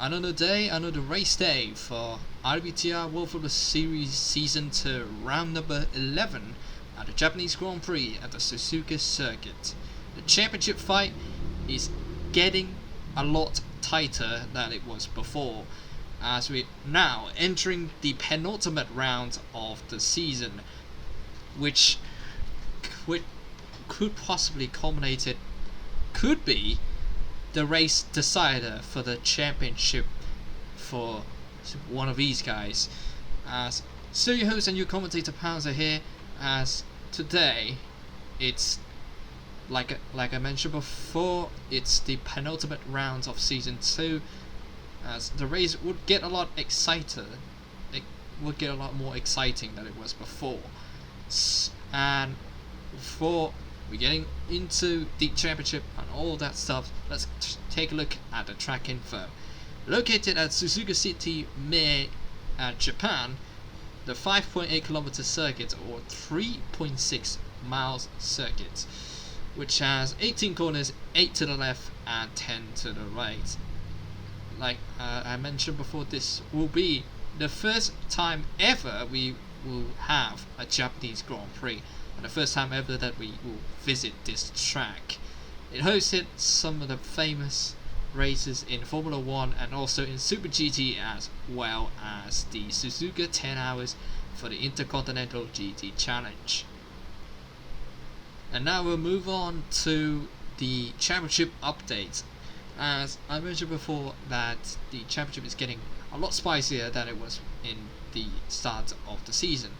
Another day, another race day for IWTR World of the Series Season 2, round number 11 at the Japanese Grand Prix at the Suzuka Circuit. The championship fight is getting a lot tighter than it was before, as we're now entering the penultimate round of the season, which could possibly culminate it, could be the race decider for the championship for one of these guys. As studio host and your commentator Pounds are here, as today it's like I mentioned before, it's the penultimate round of season 2, as the race would get a lot excited. It would get a lot more exciting than it was before. And before we're getting into the championship and all that stuff, let's take a look at the track info. Located at Suzuka City, Mie, Japan, the 5.8 kilometer circuit, or 3.6 miles circuit, which has 18 corners, 8 to the left and 10 to the right. Like I mentioned before, this will be the first time ever we will have a Japanese Grand Prix, and the first time ever that we will visit this track. It hosted some of the famous races in Formula 1 and also in Super GT, as well as the Suzuka 10 Hours for the Intercontinental GT Challenge. And now we'll move on to the championship update. As I mentioned before, that the championship is getting a lot spicier than it was in the start of the season.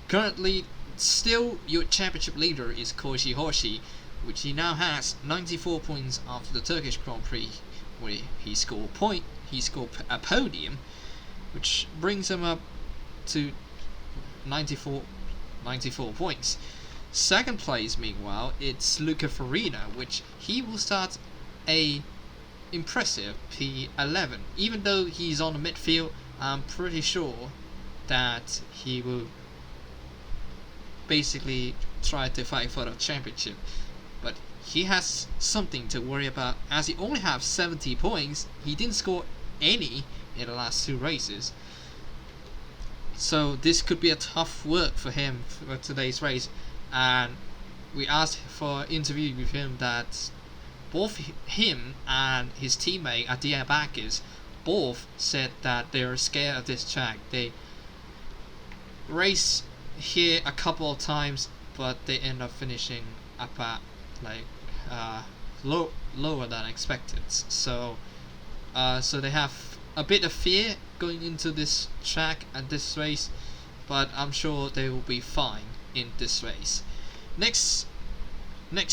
Currently, still your championship leader is Koji Hoshi, which he now has 94 points after the Turkish Grand Prix, where he scored a podium, which brings him up to 94 points. Second place, meanwhile, it's Luca Farina, which he will start a impressive P11. Even though he's on the midfield, I'm pretty sure that he will basically try to fight for the championship. But he has something to worry about, as he only has 70 points. He didn't score any in the last 2 races. So this could be a tough work for him for today's race. And we asked for an interview with him that both him and his teammate Adia Bakis both said that they're scared of this track. They race here a couple of times, but they end up finishing up at lower than expected. So they have a bit of fear going into this track and this race, but I'm sure they will be fine in this race. Next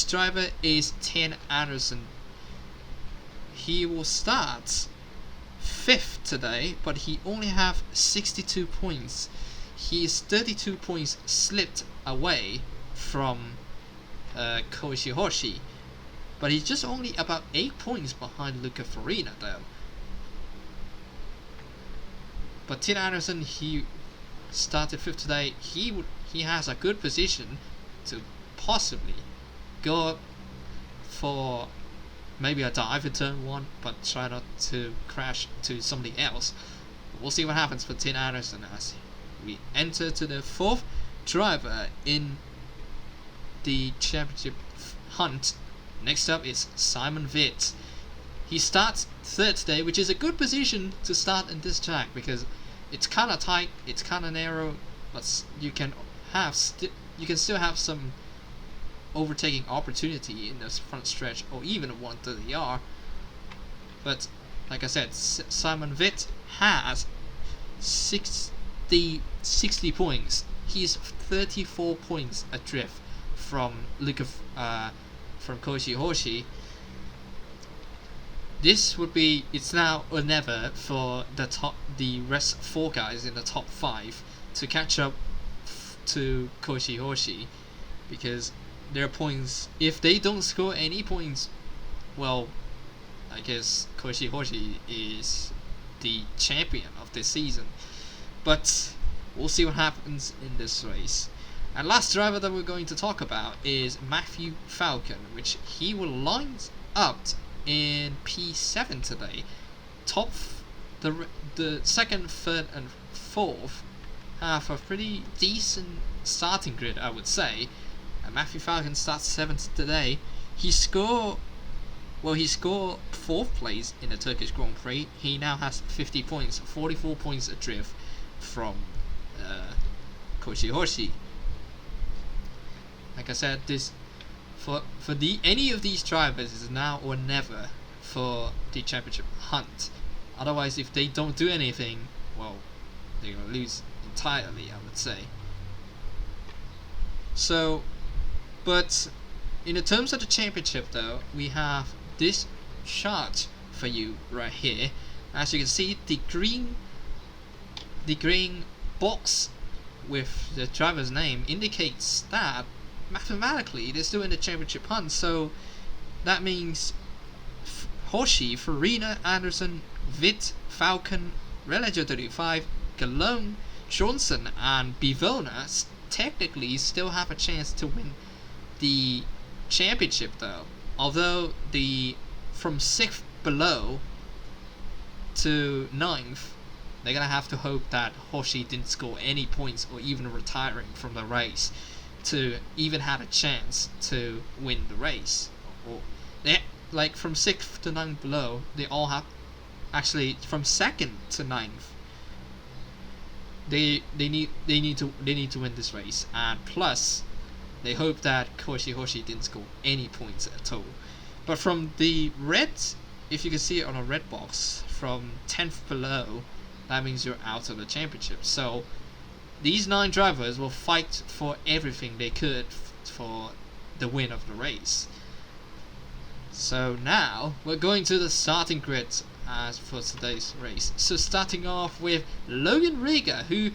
driver is Ten Anderson. He will start 5th today, but he only have 62 points. He is 32 points slipped away from Koji Hoshi, but he's just only about 8 points behind Luca Farina though. But Tim Anderson, he started 5th today. He has a good position to possibly go up for maybe a dive in turn 1, but try not to crash to somebody else. We'll see what happens for Tim Anderson as we enter to the 4th driver in the championship hunt. Next up is Simon Witt. He starts 3rd today, which is a good position to start in this track because it's kind of tight, it's kind of narrow, but you can still have some overtaking opportunity in the front stretch or even a 130R. But like I said, Simon Witt has 60 points. He's 34 points adrift from Koji Hoshi. This would be, it's now or never for the rest 4 guys in the top 5 to catch up to Koji Hoshi, because their points, if they don't score any points, well, I guess Koji Hoshi is the champion of this season. But we'll see what happens in this race. And last driver that we're going to talk about is Matthew Falcon, which he will line up in P7 today. the second, third, and fourth have a pretty decent starting grid, I would say. Matthew Falcon starts 7th today. He scored fourth place in the Turkish Grand Prix. He now has 50 points, 44 points adrift from Koshi. Like I said, this for any of these drivers is now or never for the championship hunt. Otherwise, if they don't do anything, well, they're gonna lose entirely, I would say. So, but in the terms of the championship, though, we have this chart for you right here. As you can see, the green box with the driver's name indicates that mathematically they're still in the championship hunt. So that means Hoshi, Farina, Anderson, Witt, Falcon, Relager 35, Galone, Johnson, and Bivona technically still have a chance to win the championship, though. Although from 6th below to 9th, they're gonna have to hope that Hoshi didn't score any points or even retiring from the race to even have a chance to win the race. Or they like from 6th to 9th below, they all have actually from 2nd to 9th. They need to win this race, and plus they hope that Hoshi didn't score any points at all. But from the red, if you can see it on a red box, from 10th below, that means you're out of the championship. So these 9 drivers will fight for everything they could for the win of the race. So now we're going to the starting grid as for today's race. So starting off with Logan Rieger, who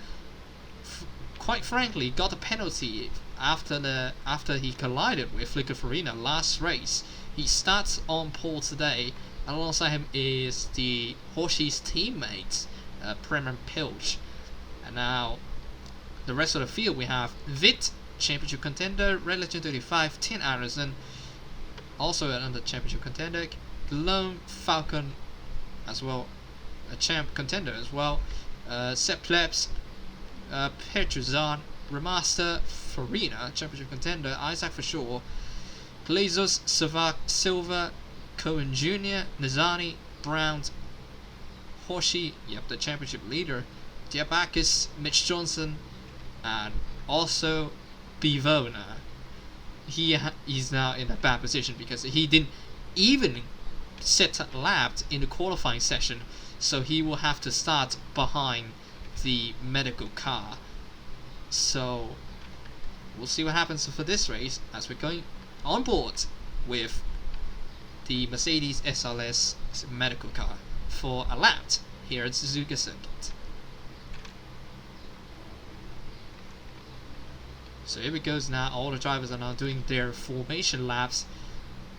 quite frankly got a penalty after he collided with Luca Farina last race. He starts on pole today, and alongside him is the Hoshi's teammate, Premon Pilch. And now the rest of the field, we have Witt, championship contender, Red Legend 35, Tin Anderson, also another championship contender, Galone, Falcon as well, a champ contender as well, Sepp Plebs, Petruzan, Remaster, Farina, championship contender, Isaac for sure, Glazos, Savak, Silva, Cohen Jr., Nizani, Brown, Hoshi, the championship leader, Diabakis, Mitch Johnson, and also Bivona. He's now in a bad position because he didn't even set a lap in the qualifying session, so he will have to start behind the medical car. So we'll see what happens for this race as we're going on board with the Mercedes SLS medical car for a lap here at Suzuka Circuit. So here it goes now. All the drivers are now doing their formation laps.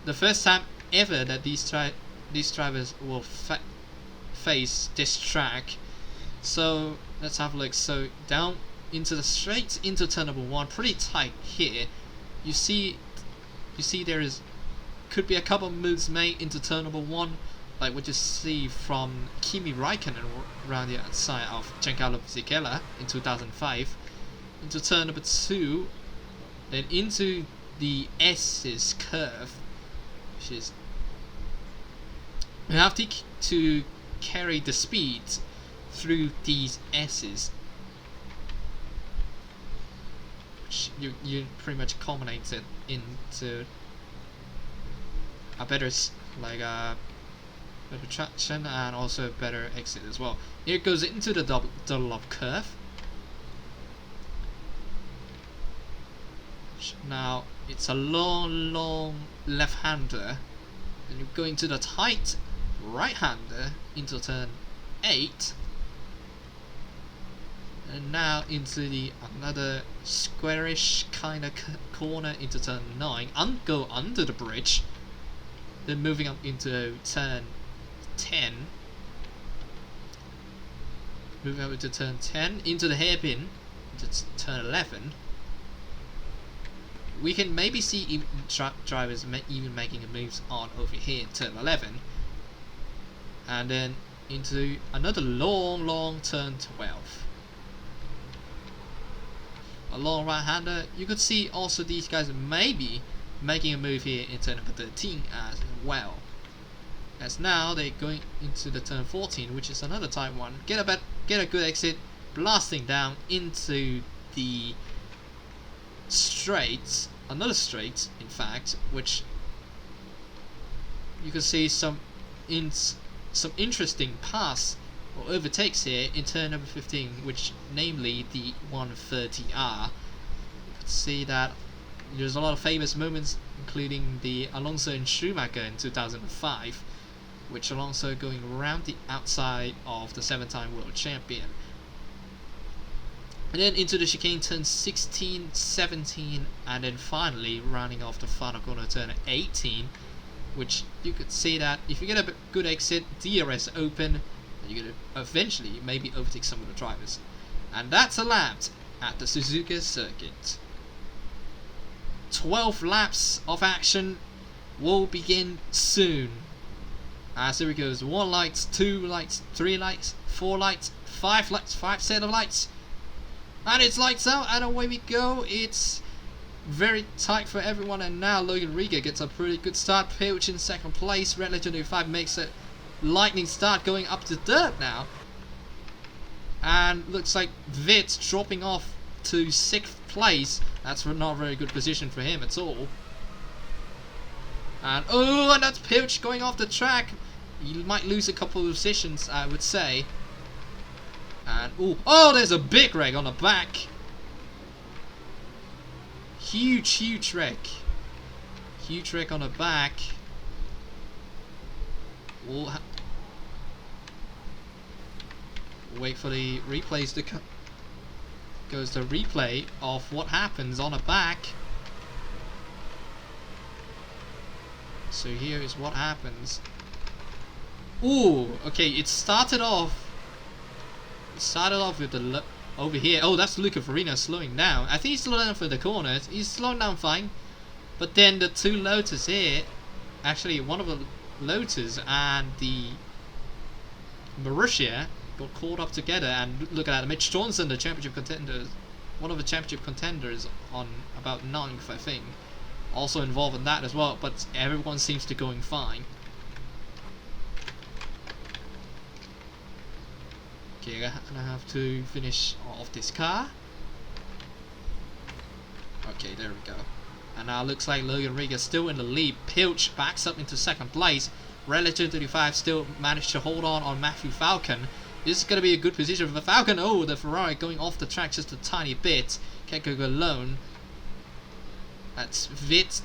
The first time ever that these drivers will face this track. So let's have a look. So down into the straight into turn number 1, pretty tight here. You see there could be a couple of moves made into turn number 1, like what you see from Kimi Raikkonen around the outside of Giancarlo Fisichella in 2005. Into turn number 2, then into the S's curve, which is you have to carry the speed through these S's, which you pretty much culminate it into a better better traction and also better exit as well. Here it goes into the double up curve. Now it's a long left-hander, and you're going to the tight right-hander into turn 8, and now into the another squarish kind of corner into turn 9, go under the bridge, then moving up into turn 10, moving up into turn 10, into the hairpin, into turn 11. We can maybe see even drivers even making moves on over here in turn 11, and then into another long turn 12. A long right-hander. You could see also these guys maybe making a move here in turn number 13 as well. As now they're going into the turn 14, which is another tight one. Get a good exit, blasting down into the straight, another straight in fact, which you can see some interesting pass or overtakes here in turn number 15, which namely the 130R. You can see that there's a lot of famous moments, including the Alonso and Schumacher in 2005, which Alonso going around the outside of the 7-time world champion. And then into the chicane turn 16, 17, and then finally rounding off the final corner turn 18, which you could see that if you get a good exit, DRS open, you're going to eventually maybe overtake some of the drivers. And that's a lap at the Suzuka Circuit. 12 laps of action will begin soon. As here it goes, 1 light, 2 lights, 3 lights, 4 lights, 5 lights, 5 set of lights. And it's lights out, and away we go. It's very tight for everyone, and now Logan Riga gets a pretty good start. Pilch in second place. Red Legend 5 makes a lightning start going up to third now. And looks like Vitt dropping off to 6th place. That's not a very good position for him at all. And and that's Pilch going off the track. He might lose a couple of positions, I would say. And there's a big wreck on the back. Huge wreck. Huge wreck on the back. Wait for the replays to come. Goes the replay of what happens on the back. So here is what happens. Okay, it started off with the over here. That's Luca Farina slowing down. I think he's slowing down for the corners. He's slowing down fine. But then the two Lotus here, actually one of the Lotus and the Marussia got caught up together, and look at that. Mitch Johnson, the championship contender, one of the championship contenders on about 9th, I think, also involved in that as well, but everyone seems to be going fine. Okay, I'm gonna have to finish off this car. Okay, there we go. And now looks like Logan Riga still in the lead. Pilch backs up into second place. Relative 35 still managed to hold on Matthew Falcon. This is going to be a good position for the Falcon. The Ferrari going off the track just a tiny bit. Can't go alone. That's Vitt.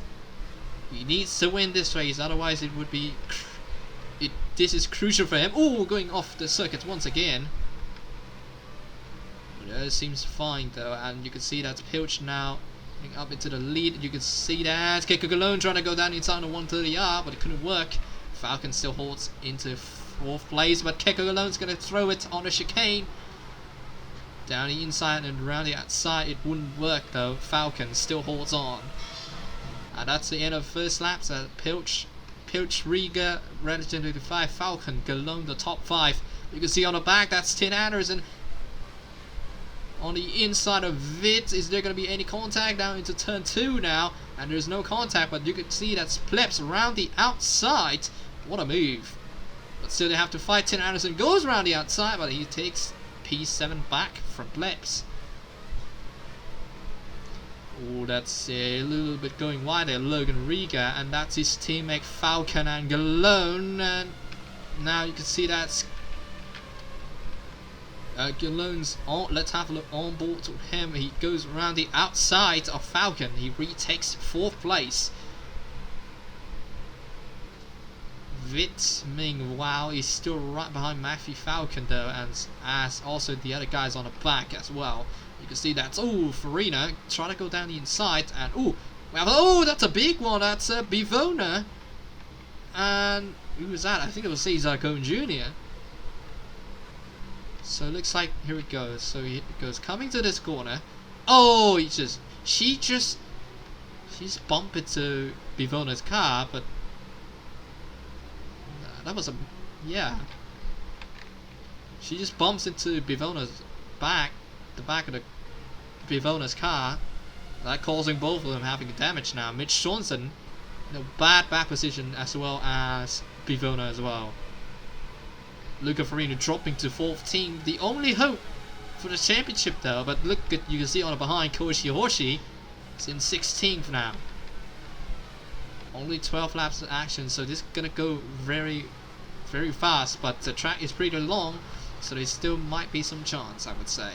He needs to win this race, otherwise it would be... This is crucial for him. Going off the circuit once again. It seems fine though, and you can see that's Pilch now up into the lead. You can see that Keiko Galone trying to go down inside the 130R, but it couldn't work. Falcon still holds into 4th place, but Keiko Galone's going to throw it on the chicane. Down the inside and around the outside, it wouldn't work though. Falcon still holds on. And that's the end of first laps. Pilch, Riga, Relative 35, Falcon, Galone, the top 5. You can see on the back, that's Tin Anderson. On the inside of Vitt, is there going to be any contact? Down into turn 2 now, and there's no contact, but you can see that's Plebs around the outside. What a move. But still they have to fight. Tin Anderson goes around the outside, but he takes P7 back from Plebs. That's a little bit going wide there, Logan Riga, and that's his teammate Falcon and Galone. And now you can see that's Galone's on. Let's have a look on board with him. He goes around the outside of Falcon. He retakes 4th place. Vitt meanwhile is still right behind Matthew Falcon though, and as also the other guys on the back as well. You can see that's Farina trying to go down the inside, and that's a big one. That's Bivona, and who was that? I think it was Cesar Cohn Jr. So it looks like here it goes. So he goes coming to this corner. She's bumped into Bivona's car, but that was She just bumps into Bivona's back, the back of the Bivona's car. That causing both of them having damage now. Mitch Johnson, bad back position as well as Bivona as well. Luca Farina dropping to 14th. The only hope for the championship though, but look at, you can see on the behind, Koichi Hoshi is in 16th now. Only 12 laps of action, so this is gonna go very, very fast, but the track is pretty long, so there still might be some chance, I would say.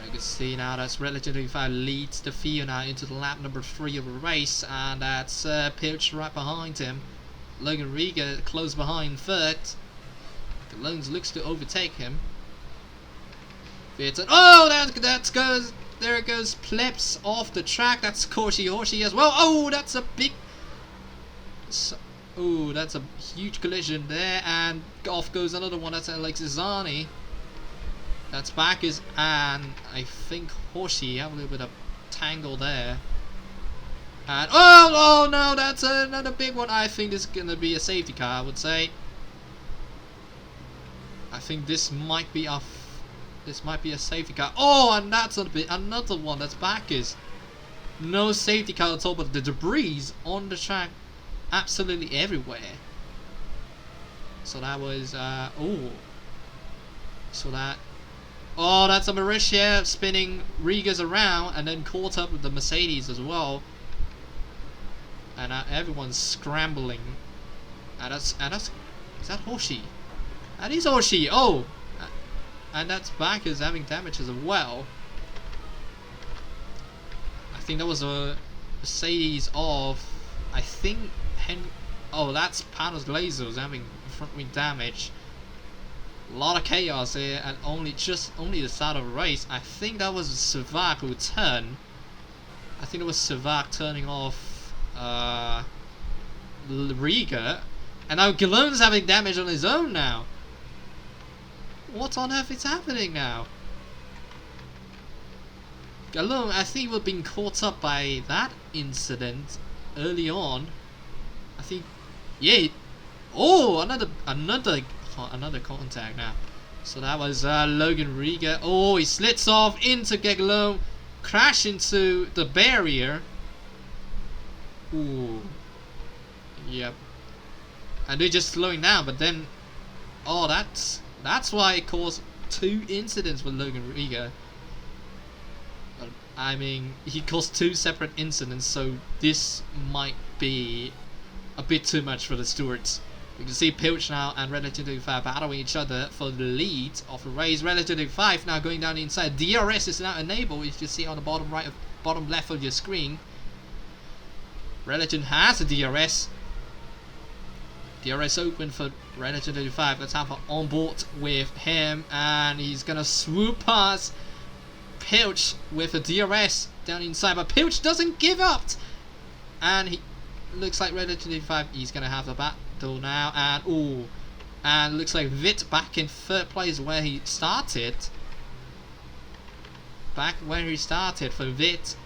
You can see now that's Relatively 5 leads the field now into the lap number 3 of the race, and that's Pilch right behind him. Logan Riga close behind third. Galones looks to overtake him. Oh, that goes. There it goes. Plebs off the track. That's Koichi Hoshi as well. Oh, that's a big. Oh, that's a huge collision there, and off goes another one. That's Alexis Zani. That's Bacchus, and I think Hoshi have a little bit of tangle there. And oh no, that's another big one. I think this is gonna be a safety car, I would say. I think this might be a safety car. Oh, and that's another one. That's Bacchus. No safety car at all, but the debris on the track absolutely everywhere. So that was oh, that's a Mauritia spinning Rigas around and then caught up with the Mercedes as well. And everyone's scrambling. And that's is that Hoshi? That is Hoshi. Oh, and that's Bacchus having damage as well. I think that was a Mercedes of, I think oh, that's Panos Glazos having front wing damage. A lot of chaos here, and only the start of the race. I think that was Savak who turned. I think it was Savak turning off Riga, and now Galone's having damage on his own now. What on earth is happening now? Galone, I think we've been caught up by that incident early on. I think, yeah. Oh, another contact now. So that was Logan Riga. Oh, he slits off into Galone, crash into the barrier. Ooh, yep. And they're just slowing down, but then, oh, that's why it caused 2 incidents with Logan Riga. I mean, he caused 2 separate incidents, so this might be a bit too much for the stewards. You can see Pilch now and Relatively 5 battling each other for the lead of the race. Relatively 5 now going down the inside. DRS is now enabled, if you see on the bottom left of your screen. Relative has a DRS. DRS open for Relatively 5. Let's have an on board with him, and he's gonna swoop past Pilch with a DRS down inside, but Pilch doesn't give up, and he looks like Relatively 5. He's gonna have the battle now, and ooh, and looks like Vit back in 3rd place where he started. Back where he started for Vit.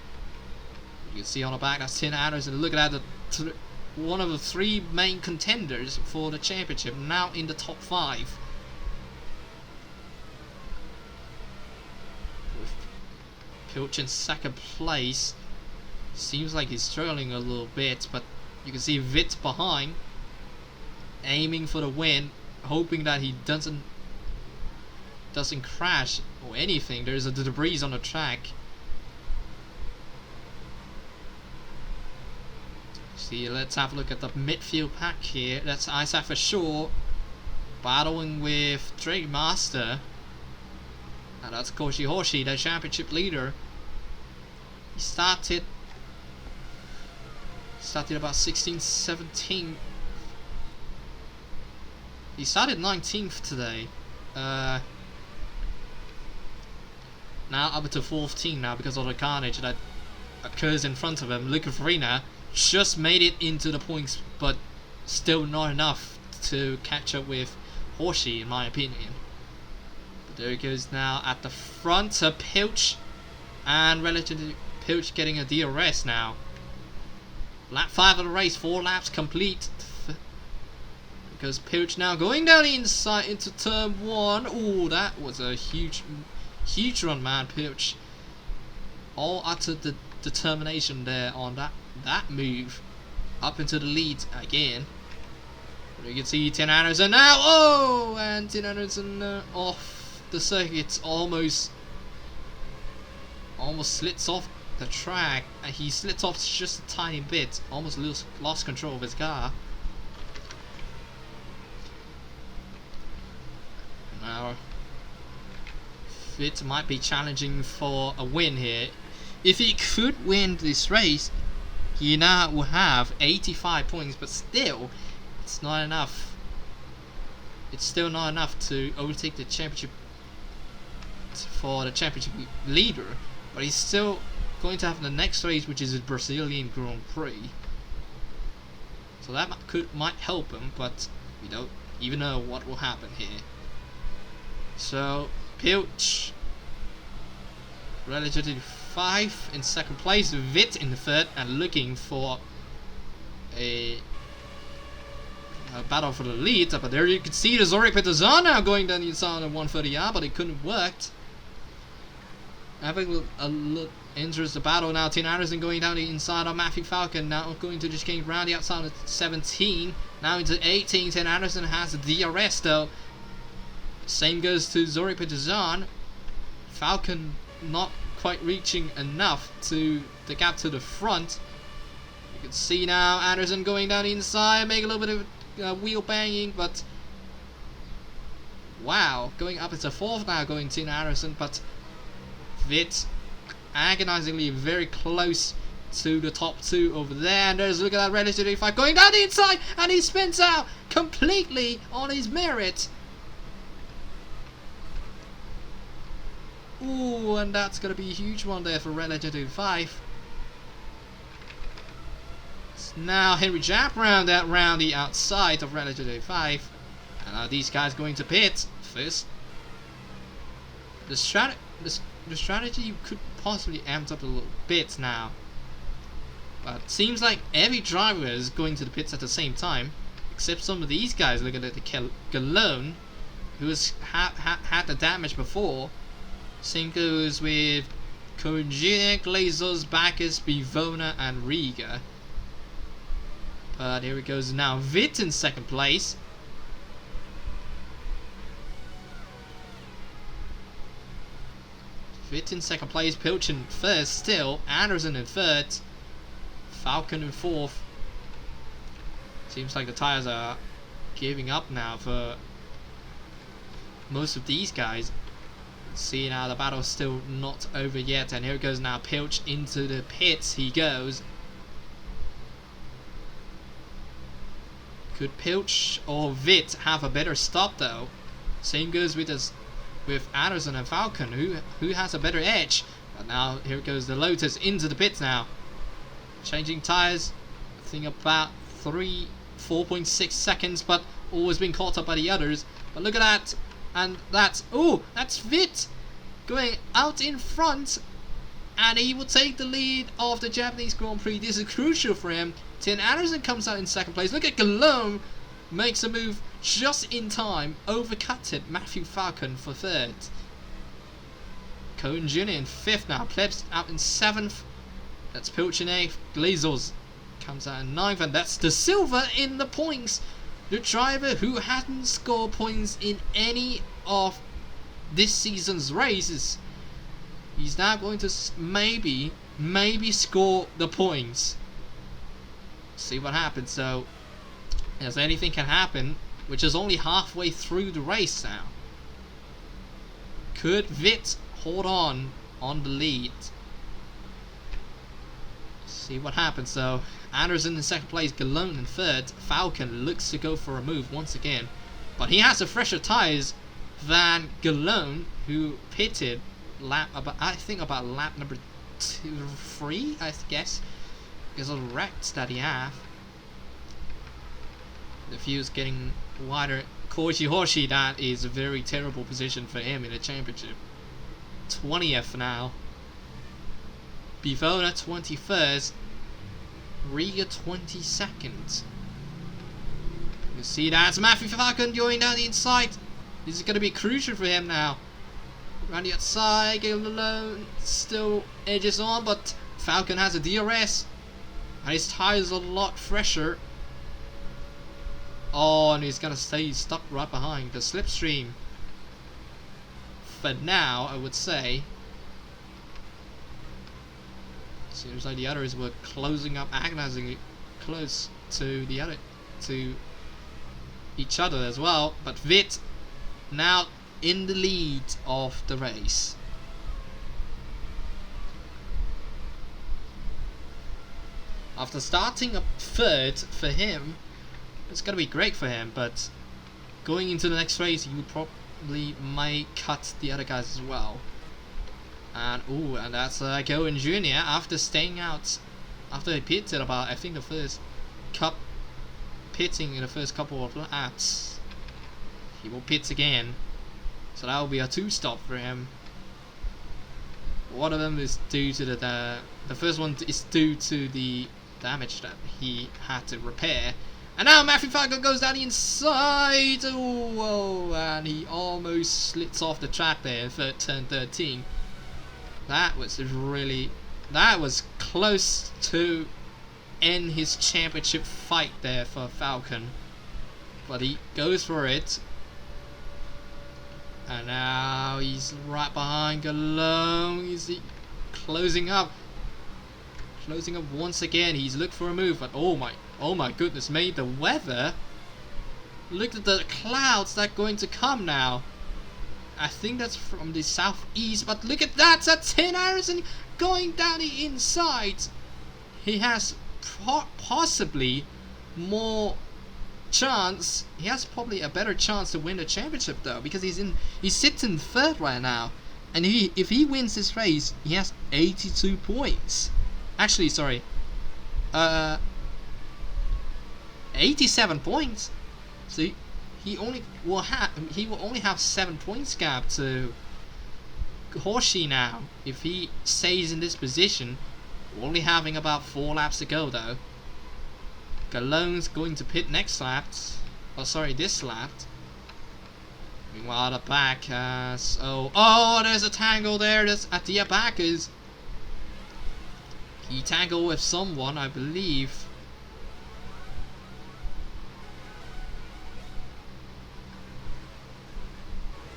You can see on the back that's Tim Anderson. Look at that, one of the 3 main contenders for the championship now in the top 5. With Pilch in 2nd place. Seems like he's struggling a little bit, but you can see Vit behind, aiming for the win, hoping that he doesn't crash or anything. There's a debris on the track. See, let's have a look at the midfield pack here. That's Isaac for sure, battling with Drake Master, and that's Koichi Hoshi, the championship leader. He started about 16, 17. He started 19th today. Now up to 14th now because of the carnage that occurs in front of him. Luca Farina just made it into the points, but still not enough to catch up with Hoshi, in my opinion. But there he goes now at the front of Pilch, and Relatively Pilch getting a DRS now. Lap 5 of the race, 4 laps complete. Because Pilch now going down the inside into turn 1. Oh, that was a huge run, man. Pilch all utter the determination there on that move up into the lead again. But you can see Tim Anderson now. Oh, and Tim Anderson off the circuit, almost slits off the track. He slits off just a tiny bit, almost lost control of his car. Now Fit might be challenging for a win here. If he could win this race, he now will have 85 points, but still, it's not enough. It's still not enough to overtake the championship for the championship leader. But he's still going to have the next race, which is the Brazilian Grand Prix. So that might help him, but we don't even know what will happen here. So Pilch, relatively 5 in second place, Vit in the third, and looking for a battle for the lead. But there you can see the Zorik Peterson now going down the inside of 130R, but it couldn't work. Having a look enters the battle now. Tim Anderson going down the inside of Matthew Falcon, now going to just gain round the outside of 17, now into 18. Tim Anderson has DRS though. Same goes to Zorik Peterson. Falcon not quite reaching enough to the gap to the front. You can see now Anderson going down the inside, making a little bit of wheel banging, but wow, going up into 4th now, going Tim Anderson, but Vit agonizingly very close to the top 2 over there. And there's, look at that, Relative 85 going down the inside, and he spins out completely on his merit. Ooh, and that's going to be a huge one there for Relative 85. It's now Henry Japp round the outside of Relative 85. And now these guys going to pit first. The strategy could possibly amp up a little bit now, but it seems like every driver is going to the pits at the same time, except some of these guys. Look at the Galone, who has had the damage before. Same goes with Corinne, Glazos, Bacchus, Bivona, and Riga. But here it goes now. Vit in second place. Vit in second place, Pilch in first still, Anderson in third, Falcon in fourth. Seems like the tires are giving up now for most of these guys. See now the battle's still not over yet, and here it goes now. Pilch into the pits he goes. Could Pilch or Vit have a better stop though? Same goes with Anderson and Falcon, who has a better edge. But now here goes the Lotus into the pits now. Changing tires, I think about 4.6 seconds, but always been caught up by the others. But look at that. And that's Vit going out in front, and he will take the lead of the Japanese Grand Prix. This is crucial for him. Tim Anderson comes out in second place. Look at Galone, makes a move just in time, overcutted Matthew Falcon for third. Cohen Jr. in fifth now. Plebs out in seventh. That's Pilch in eighth. Glazos comes out in ninth, and that's the silver in the points. The driver who hadn't scored points in any of this season's races, he's now going to maybe score the points. See what happens. So, as anything can happen, which is only halfway through the race now. Could Vit hold on the lead? See what happens though. Anderson in second place, Galone in third. Falcon looks to go for a move once again, but he has a fresher tyres than Galone, who pitted I think about lap number 3, I guess, because of the wrecks that he have. The view's getting wider. Koji Hoshi, that is a very terrible position for him in the championship. 20th now. Bivona 21st. Riga 22nd. You see that's Matthew Falcon going down the inside. This is going to be crucial for him now. Around the outside, alone, still edges on, but Falcon has a DRS. And his tires are a lot fresher. Oh, and he's going to stay stuck right behind the slipstream. For now, I would say. Seems like the others were closing up, agonizingly close to the other, to each other as well. But Vit now in the lead of the race. After starting up third for him, it's gonna be great for him. But going into the next race, he would probably might cut the other guys as well. And ooh, and that's Cohen Jr. after staying out, after he pitted about, I think, the first pitting in the first couple of laps. He will pit again, so that will be a 2-stop for him. One of them is due to the first one is due to the damage that he had to repair. And now Matthew Falcon goes down the inside. Oh, whoa, and he almost slits off the track there in turn 13. That was close to end his championship fight there for Falcon, but he goes for it. And now he's right behind Galone. He's closing up once again. He's looked for a move, but oh my goodness me, the weather. Look at the clouds that are going to come now. I think that's from the southeast, but look at that! That's Tin Harrison going down the inside. He has possibly more chance. He has probably a better chance to win the championship though, because he's sitting third right now, and if he wins this race, he has 82 points. Actually, sorry, 87 points. See. He will only have 7 points gap to Hoshi now if he stays in this position. Only having about 4 laps to go though. Galone's going to pit next lap. Oh, sorry, this lap. Meanwhile, the back has there's a tangle there. That's at the back is. He tangled with someone, I believe.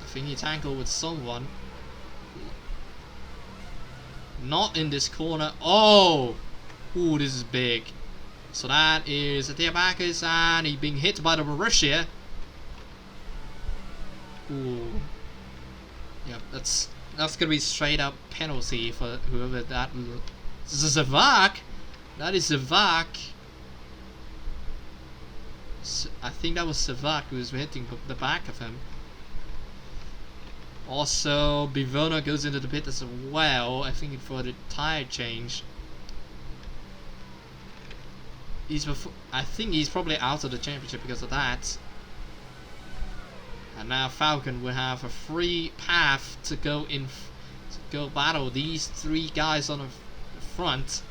I think he tangled with someone. Not in this corner. Oh! Ooh, this is big. So that is Diabakis, and he's being hit by the Borussia. Ooh. Yep, that's gonna be straight up penalty for whoever that is. Zavak! That is Zavak. I think that was Zavak who was hitting the back of him. Also, Bivona goes into the pit as well, I think for the tire change. I think he's probably out of the championship because of that. And now Falcon will have a free path to go battle these 3 guys on the front.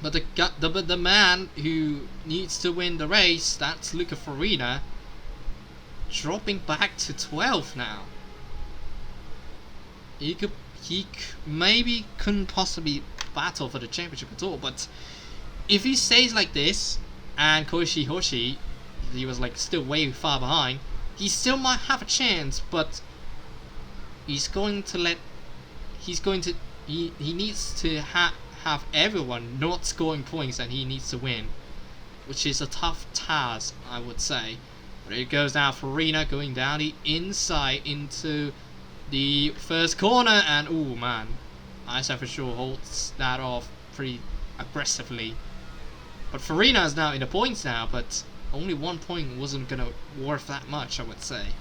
But the man who needs to win the race, that's Luca Farina. Dropping back to 12 now. He maybe couldn't possibly battle for the championship at all, but if he stays like this and Koichi Hoshi, he was like still way far behind, he still might have a chance, but he needs to have everyone not scoring points, and he needs to win, which is a tough task, I would say. But it goes now, Farina going down the inside into the first corner, and ooh man, ISA for sure holds that off pretty aggressively. But Farina is now in the points now, but only 1 point wasn't gonna worth that much, I would say.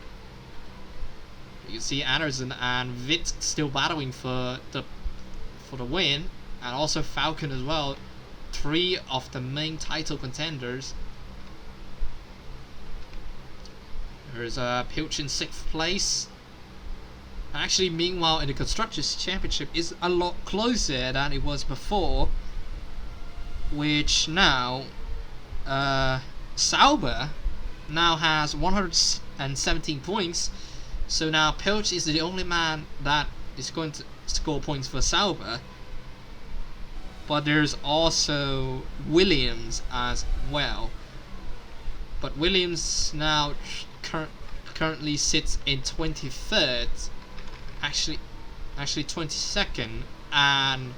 You can see Anderson and Vit still battling for the win, and also Falcon as well. 3 of the main title contenders. There's Pilch in 6th place. Actually, meanwhile, in the Constructors' Championship is a lot closer than it was before, which now Sauber now has 117 points. So now Pilch is the only man that is going to score points for Sauber. But there's also Williams as well. But Williams now currently sits in 23rd, actually 22nd, and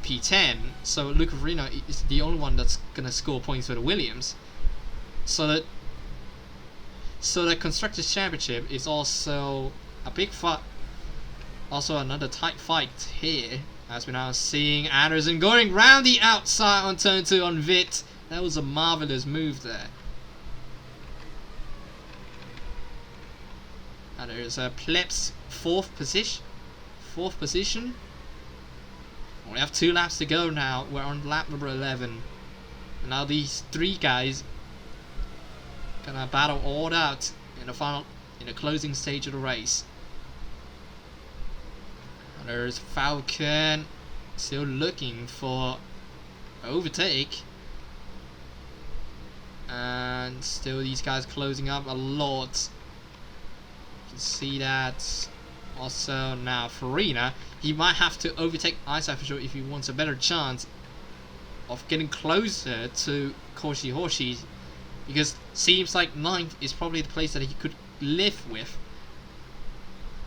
P10. So Luca Farina is the only one that's gonna score points for the Williams. So the Constructors' Championship is also a big fight. Also another tight fight here, as we're now seeing Anderson going round the outside on turn 2 on Witt. That was a marvelous move there. And there's a Plebs fourth position. We have 2 laps to go now. We're on lap number 11. And now these 3 guys gonna battle all out in the closing stage of the race. And there's Falcon still looking for overtake. And still these guys closing up a lot. You can see that. Also now Farina, he might have to overtake Isaac for sure if he wants a better chance of getting closer to Hoshi, because seems like 9th is probably the place that he could live with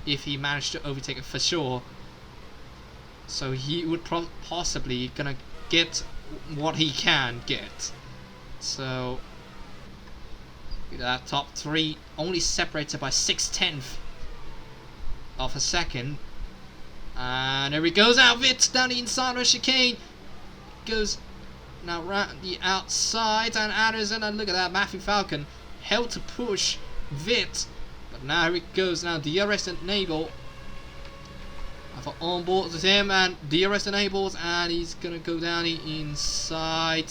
if he managed to overtake it for sure. So he would possibly gonna get what he can get. So that top 3 only separated by 6/10 of a second. And there he goes out, Witt down the inside of the chicane. Goes now round the outside, and Anderson, and look at that, Matthew Falcon held to push Witt. But now here it goes now, DRS enable. I've on board with him, and DRS enables, and he's gonna go down the inside.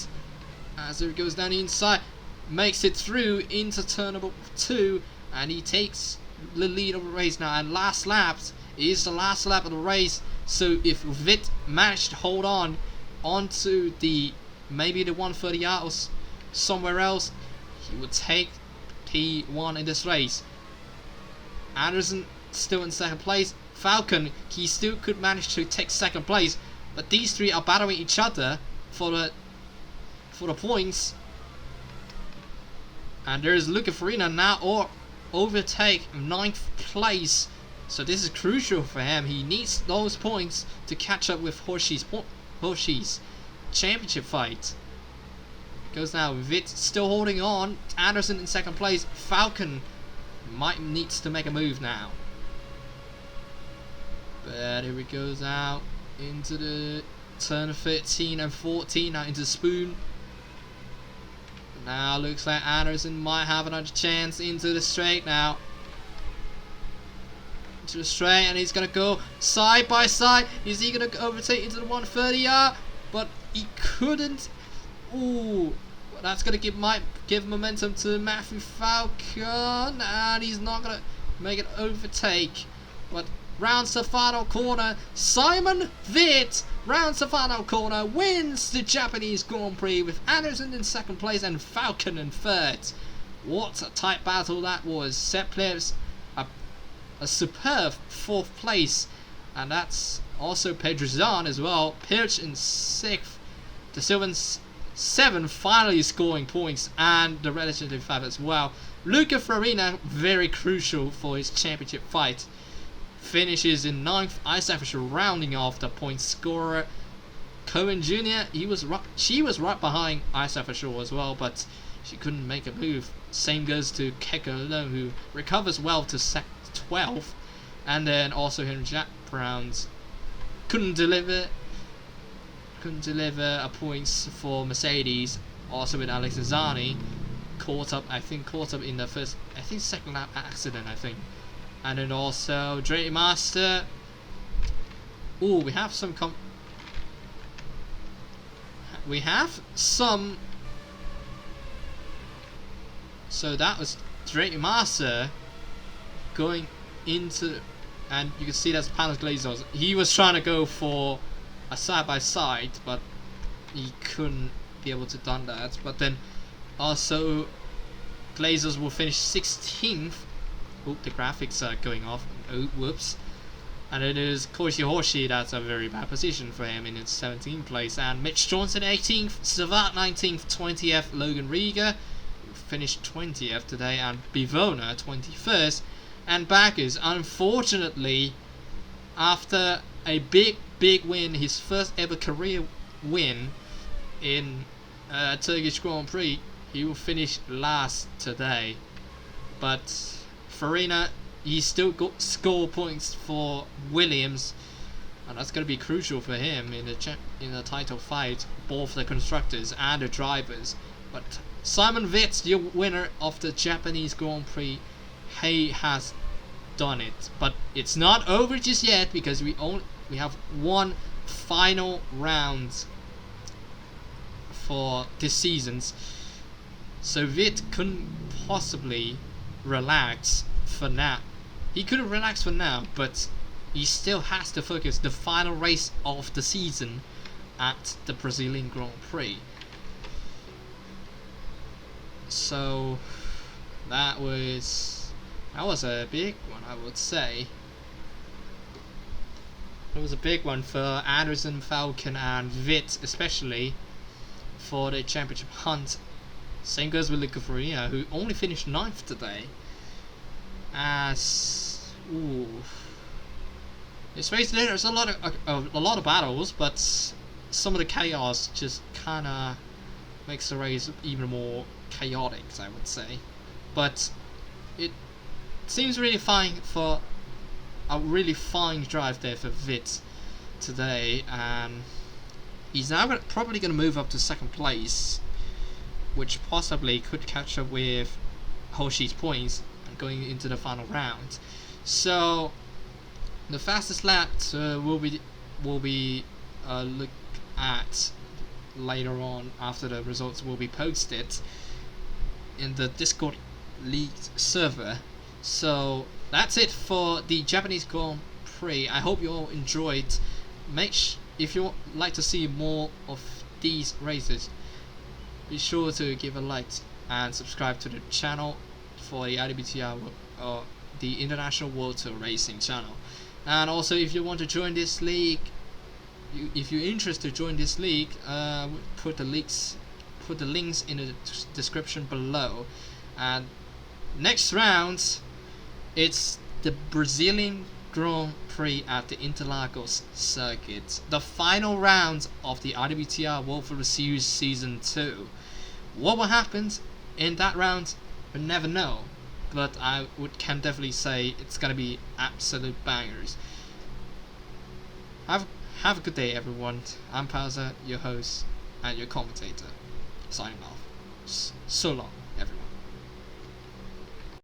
As he goes down the inside, makes it through into turn number 2, and he takes the lead of the race now. And last lap is the last lap of the race. So if Witt managed to hold on onto maybe the 130 hours somewhere else, he would take P1 in this race. Anderson still in 2nd place. Falcon, he still could manage to take 2nd place, but these 3 are battling each other for the points. And there's Luca Farina now, or overtake 9th place. So this is crucial for him. He needs those points to catch up with Hoshi's championship fight. Goes now, Witt still holding on. Anderson in 2nd place. Falcon might needs to make a move now. But here he goes out into the turn 13 and 14, now into Spoon. Now looks like Anderson might have another chance into the straight now. Into the straight, and he's gonna go side by side. Is he gonna overtake into the 130R? But he couldn't. Ooh, that's gonna might give momentum to Matthew Falcon, and he's not gonna make an overtake. But rounds the final corner, Simon Witt rounds the final corner, wins the Japanese Grand Prix with Anderson in 2nd place and Falcon in 3rd. What a tight battle that was. Sepp Plebs a superb 4th place, and that's also Pedrozan as well. Pirch in 6th, the Sylvan 7 finally scoring points, and the relatively 5 as well. Luca Farina, very crucial for his championship fight, finishes in 9th. Isaac Fisher rounding off the point scorer. Cohen Jr., she was right behind Isaac Fisher as well, but she couldn't make a move. Same goes to Keko Lo, who recovers well to 12th. And then also Henry Jack Browns couldn't deliver a points for Mercedes. Also with Alex Zani caught up in the second lap accident, I think. And then also Drake Master. Ooh, we have some so that was Drake Master going into, and you can see that's Panos Glazos. He was trying to go for a side by side, but he couldn't be able to done that. But then also Glazers will finish 16th. Oh, the graphics are going off. Oh, whoops. And it is Koichi Hoshi, that's a very bad position for him in its 17th place. And Mitch Johnson 18th, Savat 19th, 20th, Logan Rieger finished 20th today, and Bivona 21st. And Backers, unfortunately, after a big win, his first ever career win in Turkish Grand Prix, he will finish last today. But Farina, he still got score points for Williams, and that's going to be crucial for him in the title fight, both the constructors and the drivers. But Simon Vitz, the winner of the Japanese Grand Prix, he has done it. But it's not over just yet, because we have one final round for this season. So Vitz couldn't possibly relax for now. He could have relaxed for now, but he still has to focus the final race of the season at the Brazilian Grand Prix. So that was a big one, I would say. It was a big one for Anderson, Falcon, and Vitz, especially for the championship hunt. Same goes with Luca Farina, who only finished 9th today. It's basically there's a lot of battles, but some of the chaos just kind of makes the race even more chaotic, I would say. But it seems really fine for a really fine drive there for Vitz today, and he's now probably going to move up to 2nd place, which possibly could catch up with Hoshi's points going into the final round. So the fastest lap will be looked at later on after the results will be posted in the Discord League server. So that's it for the Japanese Grand Prix. I hope you all enjoyed. If you would like to see more of these races, be sure to give a like and subscribe to the channel for the IWTR or the International World Tour Racing channel. And also, if you want to join this league, if you're interested to join this league, put the links in the description below. And next round, it's the Brazilian Grand Prix at the Interlagos Circuit, the final round of the IWTR World Tour Series Season 2. What will happen in that round, we'll never know, but can definitely say it's gonna be absolute bangers. Have a good day, everyone. I'm Pausa, your host and your commentator, signing off. So long, everyone.